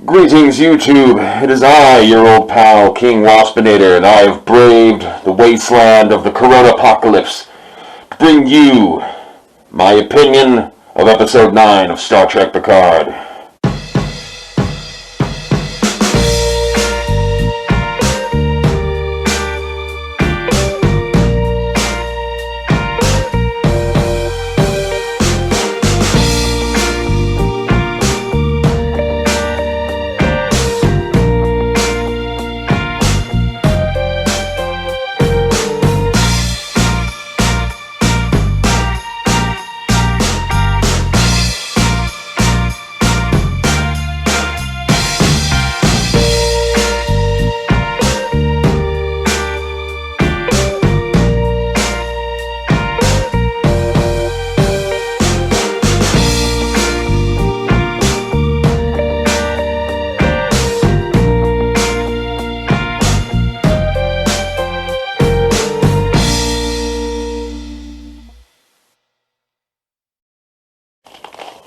Greetings, YouTube. It is I, your old pal, King Waspinator, and I have braved the wasteland of the Corona Apocalypse to bring you my opinion of Episode 9 of Star Trek Picard.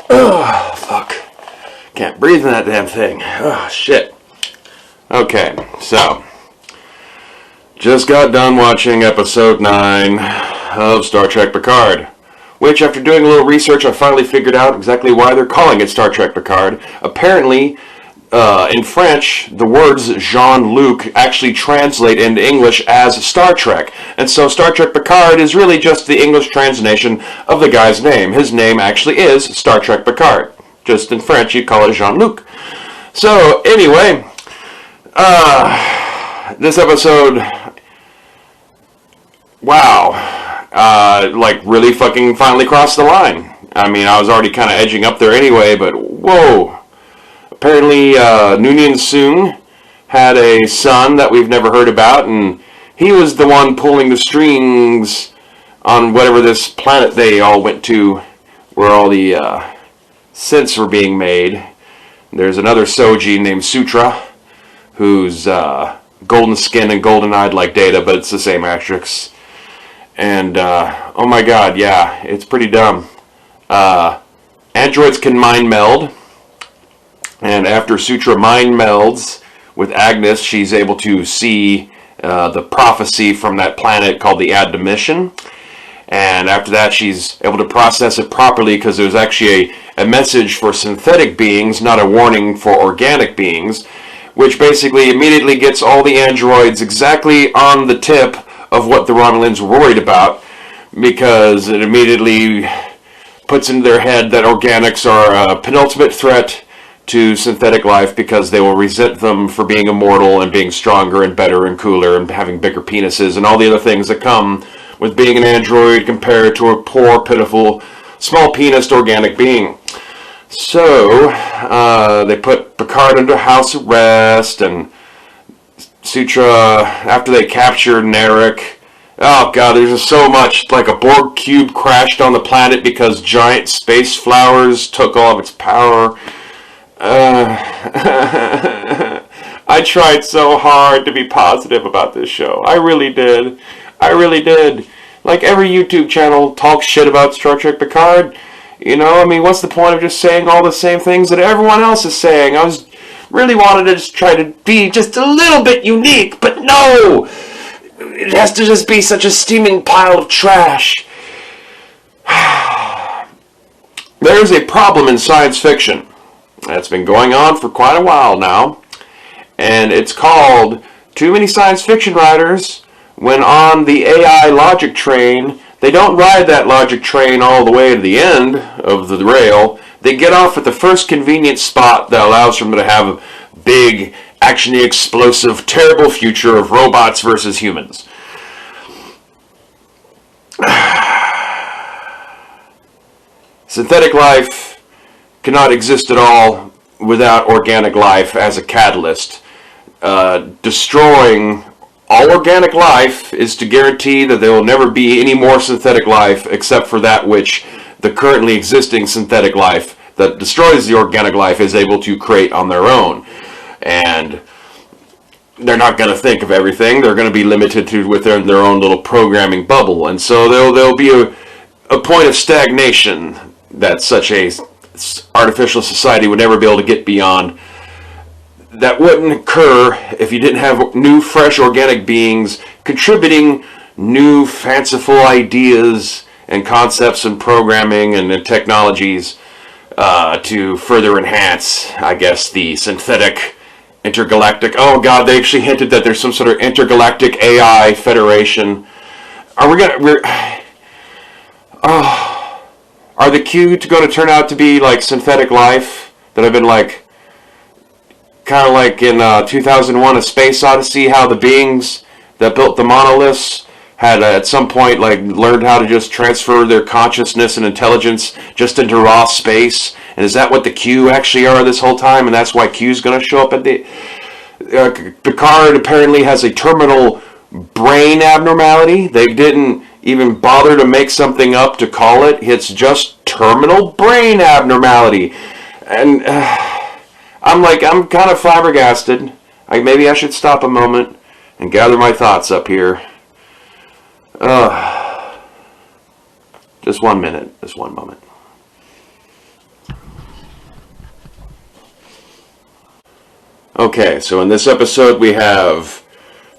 Oh, fuck. Can't breathe in that damn thing. Oh, shit. Okay, so. Just got done watching episode 9 of Star Trek Picard. Which, after doing a little research, I finally figured out exactly why they're calling it Star Trek Picard. Apparently, in French, the words Jean-Luc actually translate into English as Star Trek. And so Star Trek Picard is really just the English translation of the guy's name. His name actually is Star Trek Picard. Just in French, you call it Jean-Luc. So, anyway, this episode, wow, like really fucking finally crossed the line. I mean, I was already kind of edging up there anyway, but whoa. Apparently, Noonien Soong had a son that we've never heard about, and he was the one pulling the strings on whatever this planet they all went to, where all the synths were being made. There's another Soji named Sutra, who's golden skinned and golden eyed like Data, but it's the same actress. And oh my god, yeah, it's pretty dumb. Androids can mind meld. And after Sutra mind melds with Agnes, she's able to see the prophecy from that planet called the Admission. And after that, she's able to process it properly because there's actually a message for synthetic beings, not a warning for organic beings, which basically immediately gets all the androids exactly on the tip of what the Romulans were worried about, because it immediately puts into their head that organics are a penultimate threat to synthetic life because they will resent them for being immortal and being stronger and better and cooler and having bigger penises and all the other things that come with being an android compared to a poor, pitiful, small-penised organic being. So, they put Picard under house arrest, and Sutra, after they captured Narek, oh god, there's just so much, like a Borg cube crashed on the planet because giant space flowers took all of its power. I tried so hard to be positive about this show. I really did. Like every YouTube channel talks shit about Star Trek Picard. You know, I mean, what's the point of just saying all the same things that everyone else is saying? I was really wanted to just try to be just a little bit unique, but no! It has to just be such a steaming pile of trash. There's a problem in science fiction that's been going on for quite a while now, and it's called too many science fiction writers, when on the AI logic train, they don't ride that logic train all the way to the end of the rail. They get off at the first convenient spot that allows for them to have a big, actiony, explosive, terrible future of robots versus humans. Synthetic life cannot exist at all without organic life as a catalyst. Destroying all organic life is to guarantee that there will never be any more synthetic life except for that which the currently existing synthetic life that destroys the organic life is able to create on their own. And they're not going to think of everything. They're going to be limited to within their own little programming bubble. And so there'll be a point of stagnation that such a artificial society would never be able to get beyond. that wouldn't occur if you didn't have new, fresh, organic beings contributing new, fanciful ideas and concepts and programming and technologies to further enhance, I guess, the synthetic intergalactic. Oh God, they actually hinted that there's some sort of intergalactic AI federation. Are we gonna? Are the Q going to turn out to be like synthetic life that have been like, kind of like in 2001: A Space Odyssey, how the beings that built the monoliths had at some point like learned how to just transfer their consciousness and intelligence just into raw space? And is that what the Q actually are this whole time? And that's why Q's going to show up at the... Picard apparently has a terminal brain abnormality. They didn't even bother to make something up to call it. It's just terminal brain abnormality. And I'm kind of flabbergasted. Maybe I should stop a moment and gather my thoughts up here. Just 1 minute. Just one moment. Okay, so in this episode we have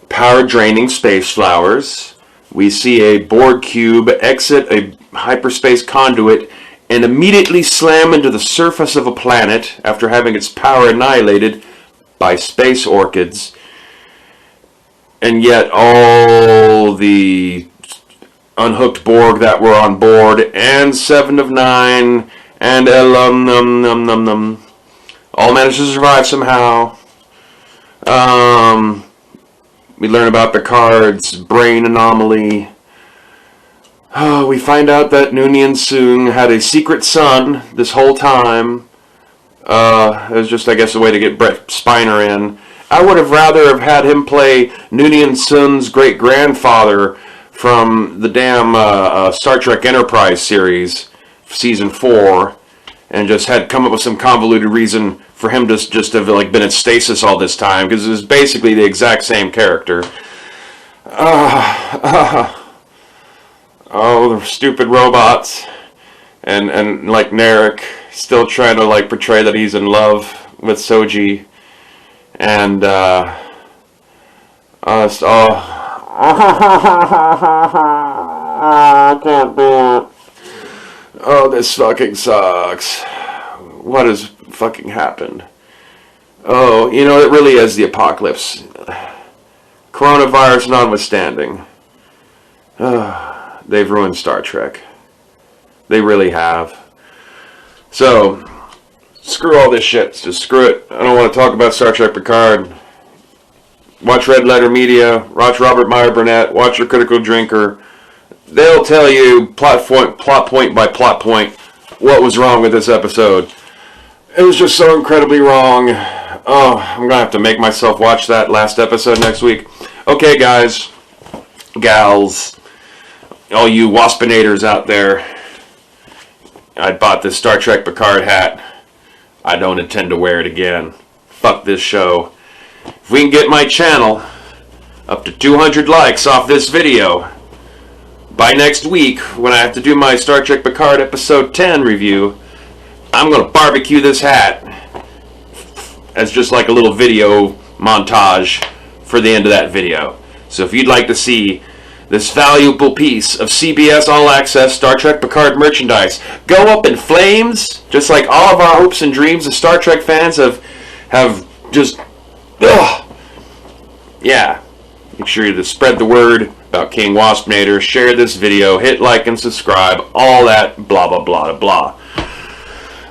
power-draining space flowers. We see a Borg cube exit a hyperspace conduit and immediately slam into the surface of a planet after having its power annihilated by space orchids. And yet all the unhooked Borg that were on board, and 7 of 9, and all managed to survive somehow. We learn about Picard's brain anomaly. We find out that Noonien Soong had a secret son this whole time. It was just, I guess, a way to get Brett Spiner in. I would have rather have had him play Noonien Soong's great-grandfather from the damn Star Trek Enterprise series, Season 4, and just had come up with some convoluted reason for him to just have like been in stasis all this time, because it was basically the exact same character. Oh, the stupid robots, and like Narek still trying to like portray that he's in love with Soji, and I can't do it. Oh, this fucking sucks. What has fucking happened? Oh, you know, it really is the apocalypse. Coronavirus notwithstanding. They've ruined Star Trek. They really have. So, screw all this shit. Just screw it. I don't want to talk about Star Trek Picard. Watch Red Letter Media. Watch Robert Meyer Burnett. Watch Your Critical Drinker. They'll tell you plot point by plot point what was wrong with this episode. It was just so incredibly wrong. Oh, I'm going to have to make myself watch that last episode next week. Okay, guys, gals, all you waspinators out there, I bought this Star Trek Picard hat. I don't intend to wear it again. Fuck this show. If we can get my channel up to 200 likes off this video by next week, when I have to do my Star Trek Picard episode 10 review, I'm going to barbecue this hat as just like a little video montage for the end of that video. So if you'd like to see this valuable piece of CBS All Access Star Trek Picard merchandise go up in flames, just like all of our hopes and dreams as Star Trek fans have just, yeah. Make sure to spread the word about King Waspinator, share this video, hit like and subscribe, all that blah blah blah blah.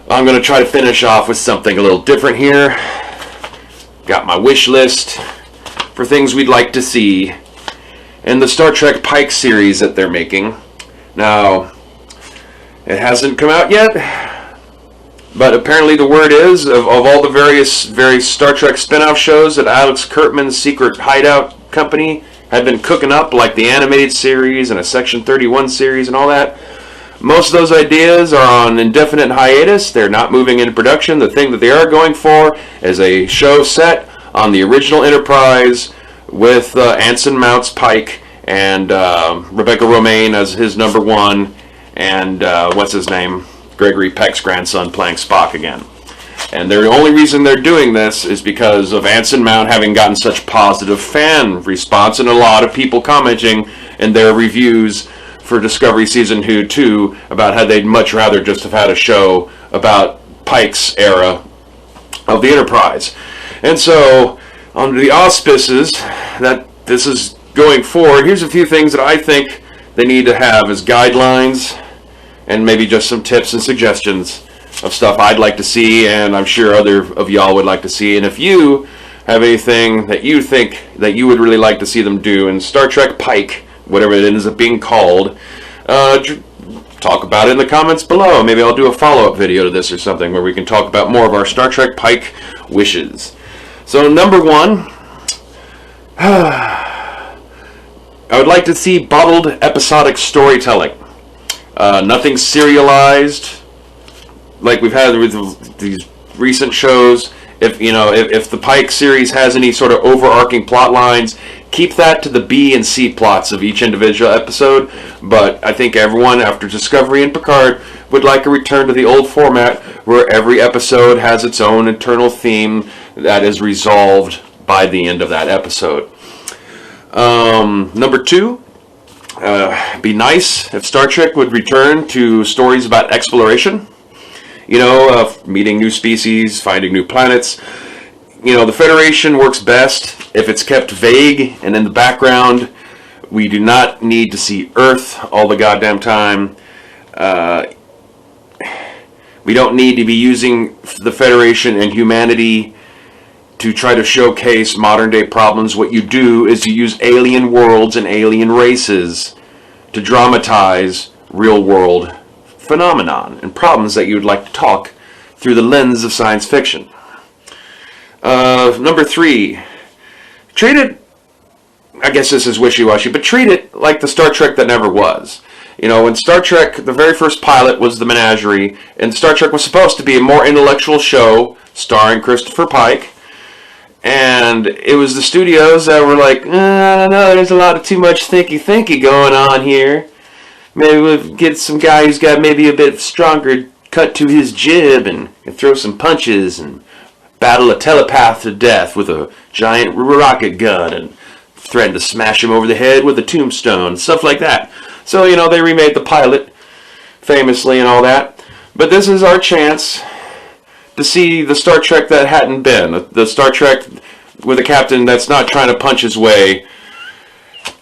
I'm going to try to finish off with something a little different here. Got my wish list for things we'd like to see in the Star Trek Pike series that they're making. Now, it hasn't come out yet, but apparently the word is, of all the various Star Trek spin-off shows that Alex Kurtzman's secret hideout company had been cooking up, like the animated series and a Section 31 series and all that, most of those ideas are on indefinite hiatus. They're not moving into production. The thing that they are going for is a show set on the original Enterprise with Anson Mount's Pike and Rebecca Romaine as his number one, and what's his name? Gregory Peck's grandson playing Spock again. And the only reason they're doing this is because of Anson Mount having gotten such positive fan response, and a lot of people commenting in their reviews for Discovery Season 2 about how they'd much rather just have had a show about Pike's era of the Enterprise. And so, under the auspices that this is going forward, here's a few things that I think they need to have as guidelines, and maybe just some tips and suggestions of stuff I'd like to see, and I'm sure other of y'all would like to see. And if you have anything that you think that you would really like to see them do in Star Trek Pike, whatever it ends up being called, talk about it in the comments below. Maybe I'll do a follow-up video to this or something where we can talk about more of our Star Trek Pike wishes. So number one, I would like to see bottled episodic storytelling. Nothing serialized like we've had with these recent shows. If the Pike series has any sort of overarching plot lines, keep that to the B and C plots of each individual episode. But I think everyone after Discovery and Picard would like a return to the old format where every episode has its own internal theme that is resolved by the end of that episode. Number two, be nice if Star Trek would return to stories about exploration. Meeting new species, finding new planets. The Federation works best if it's kept vague and in the background. We do not need to see Earth all the goddamn time. We don't need to be using the Federation and humanity to try to showcase modern day problems. What you do is you use alien worlds and alien races to dramatize real world phenomenon and problems that you would like to talk through the lens of science fiction. Number three, treat it, I guess this is wishy-washy, but treat it like the Star Trek that never was. When Star Trek, the very first pilot was The Menagerie, and Star Trek was supposed to be a more intellectual show starring Christopher Pike, and it was the studios that were like, I don't know, there's a lot of too much thinky going on here. Maybe we'll get some guy who's got maybe a bit stronger cut to his jib and throw some punches and battle a telepath to death with a giant rocket gun and threaten to smash him over the head with a tombstone, stuff like that. So, they remade the pilot famously and all that. But this is our chance to see the Star Trek that hadn't been. The Star Trek with a captain that's not trying to punch his way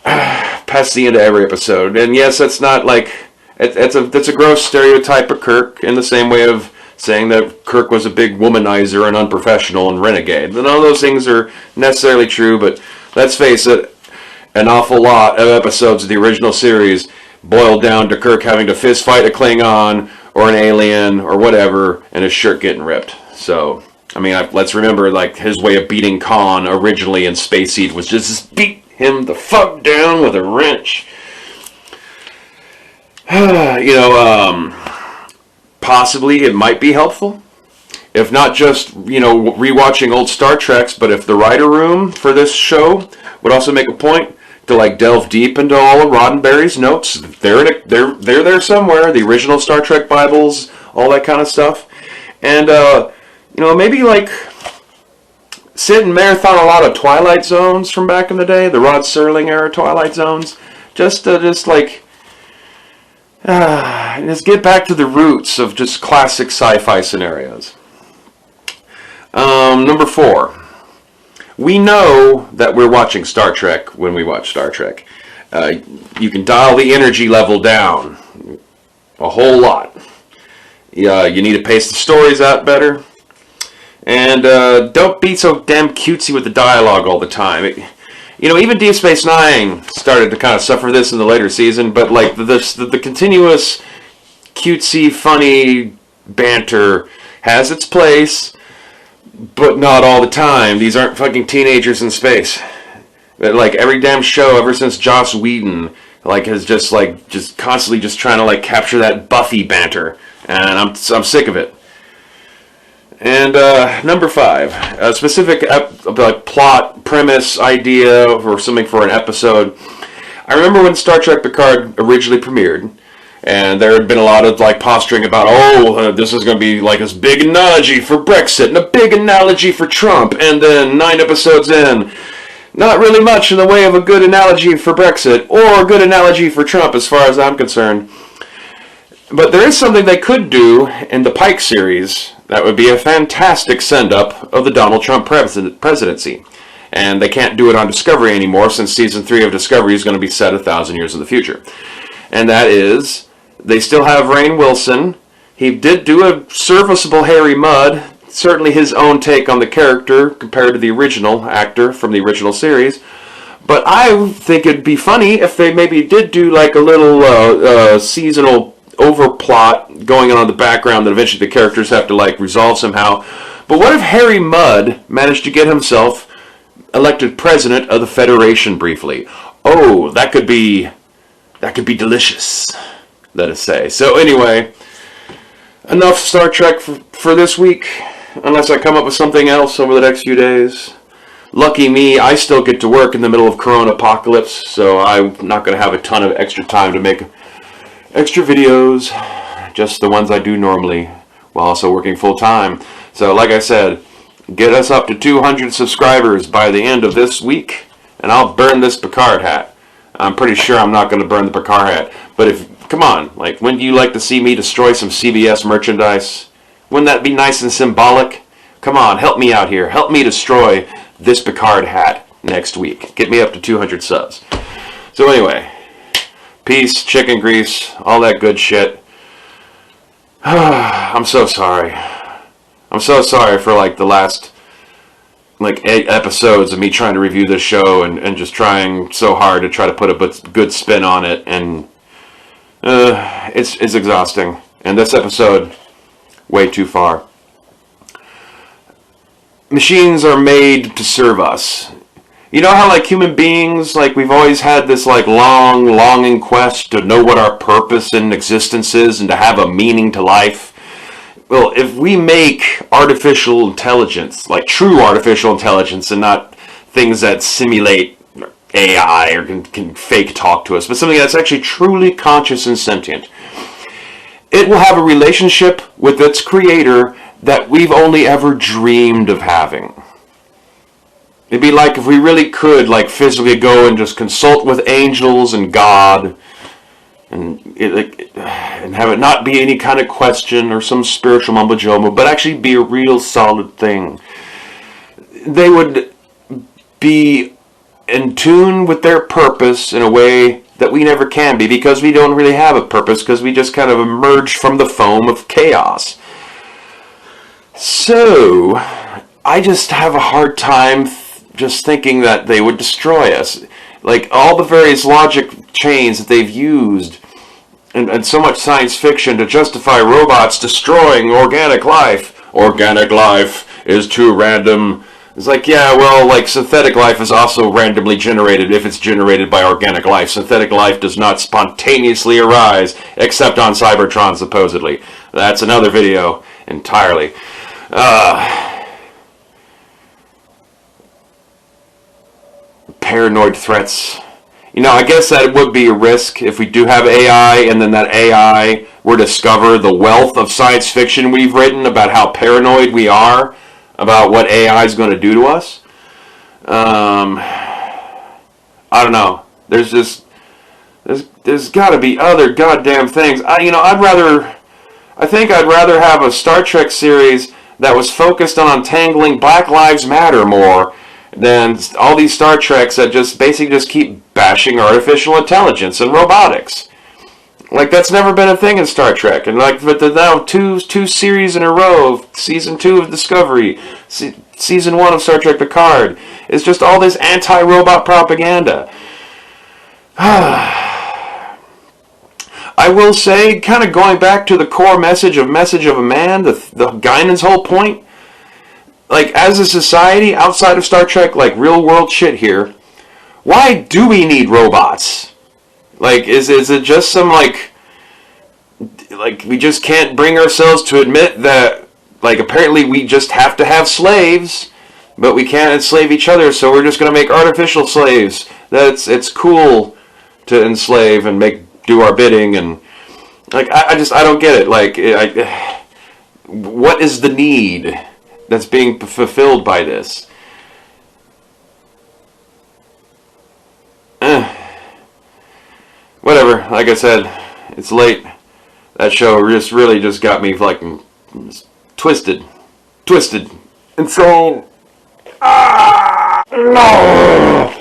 past the end of every episode. And yes, that's not like that's a gross stereotype of Kirk, in the same way of saying that Kirk was a big womanizer and unprofessional and renegade. None of those things are necessarily true, but let's face it, an awful lot of episodes of the original series boiled down to Kirk having to fist fight a Klingon or an alien or whatever, and his shirt getting ripped. So, let's remember, his way of beating Khan originally in Space Heat was just beat him the fuck down with a wrench. Possibly it might be helpful, if not just, rewatching old Star Treks, but if the writer room for this show would also make a point to delve deep into all of Roddenberry's notes. They're there somewhere, the original Star Trek Bibles, all that kind of stuff. And, maybe sit and marathon a lot of Twilight Zones from back in the day, the Rod Serling era Twilight Zones. Just get back to the roots of just classic sci-fi scenarios. Number four. We know that we're watching Star Trek when we watch Star Trek. You can dial the energy level down a whole lot. You need to pace the stories out better. And don't be so damn cutesy with the dialogue all the time. Even Deep Space Nine started to kind of suffer this in the later season, but the continuous cutesy, funny banter has its place, but not all the time. These aren't fucking teenagers in space. Every damn show ever since Joss Whedon has just constantly just trying to capture that Buffy banter, and I'm sick of it. And number five, a specific plot, premise, idea, or something for an episode. I remember when Star Trek Picard originally premiered, And there had been a lot of like posturing about, this is going to be like this big analogy for Brexit and a big analogy for Trump. And then 9 episodes in, not really much in the way of a good analogy for Brexit or a good analogy for Trump as far as I'm concerned. But there is something they could do in the Pike series that would be a fantastic send-up of the Donald Trump presidency. And they can't do it on Discovery anymore since season 3 of Discovery is going to be set 1,000 years in the future. And that is, they still have Rainn Wilson. He did do a serviceable Harry Mudd, certainly his own take on the character compared to the original actor from the original series. But I think it'd be funny if they maybe did do like a little seasonal overplot going on in the background that eventually the characters have to like resolve somehow. But what if Harry Mudd managed to get himself elected president of the Federation briefly? Oh, that could be delicious, let us say. So anyway, enough Star Trek for this week, unless I come up with something else over the next few days. Lucky me, I still get to work in the middle of Corona apocalypse, so I'm not going to have a ton of extra time to make extra videos, just the ones I do normally, while also working full time. So like I said, get us up to 200 subscribers by the end of this week, and I'll burn this Picard hat. I'm pretty sure I'm not going to burn the Picard hat, but come on, like, wouldn't you like to see me destroy some CBS merchandise? Wouldn't that be nice and symbolic? Come on, help me out here. Help me destroy this Picard hat next week. Get me up to 200 subs. So anyway, peace, chicken grease, all that good shit. I'm so sorry. I'm so sorry for like the last 8 episodes of me trying to review this show and just trying so hard to try to put a good spin on it, and it's exhausting. And this episode, way too far. Machines are made to serve us. You know how like human beings, like we've always had this like long, longing quest to know what our purpose in existence is and to have a meaning to life? Well, if we make artificial intelligence, like true artificial intelligence and not things that simulate AI or can fake talk to us, but something that's actually truly conscious and sentient, it will have a relationship with its creator that we've only ever dreamed of having. It'd be like if we really could like physically go and just consult with angels and God and have it not be any kind of question or some spiritual mumbo jumbo, but actually be a real solid thing. They would be in tune with their purpose in a way that we never can be, because we don't really have a purpose, because we just kind of emerge from the foam of chaos. So, I just have a hard time just thinking that they would destroy us. Like, all the various logic chains that they've used and so much science fiction to justify robots destroying organic life. Organic life is too random. It's like, yeah, well, like synthetic life is also randomly generated if it's generated by organic life. Synthetic life does not spontaneously arise, except on Cybertron, supposedly. That's another video entirely. Paranoid threats. You know, I guess that would be a risk if we do have AI and then that AI were to discover the wealth of science fiction we've written about how paranoid we are about what AI is going to do to us. I don't know. There's got to be other goddamn things. I think I'd rather have a Star Trek series that was focused on untangling Black Lives Matter more than all these Star Treks that just basically just keep bashing artificial intelligence and robotics. Like, that's never been a thing in Star Trek. And like, but now two series in a row of season 2 of Discovery, season 1 of Star Trek Picard, is just all this anti-robot propaganda. I will say, kind of going back to the core message of a Man, the Guinan's whole point, like, as a society, outside of Star Trek, like, real-world shit here, why do we need robots? Like, is it just some, like, we just can't bring ourselves to admit that, like, apparently we just have to have slaves, but we can't enslave each other, so we're just going to make artificial slaves. It's cool to enslave and do our bidding, and Like, I don't get it. Like, what is the need that's being fulfilled by this? Whatever. Like I said, it's late. That show just really just got me like twisted, insane. No.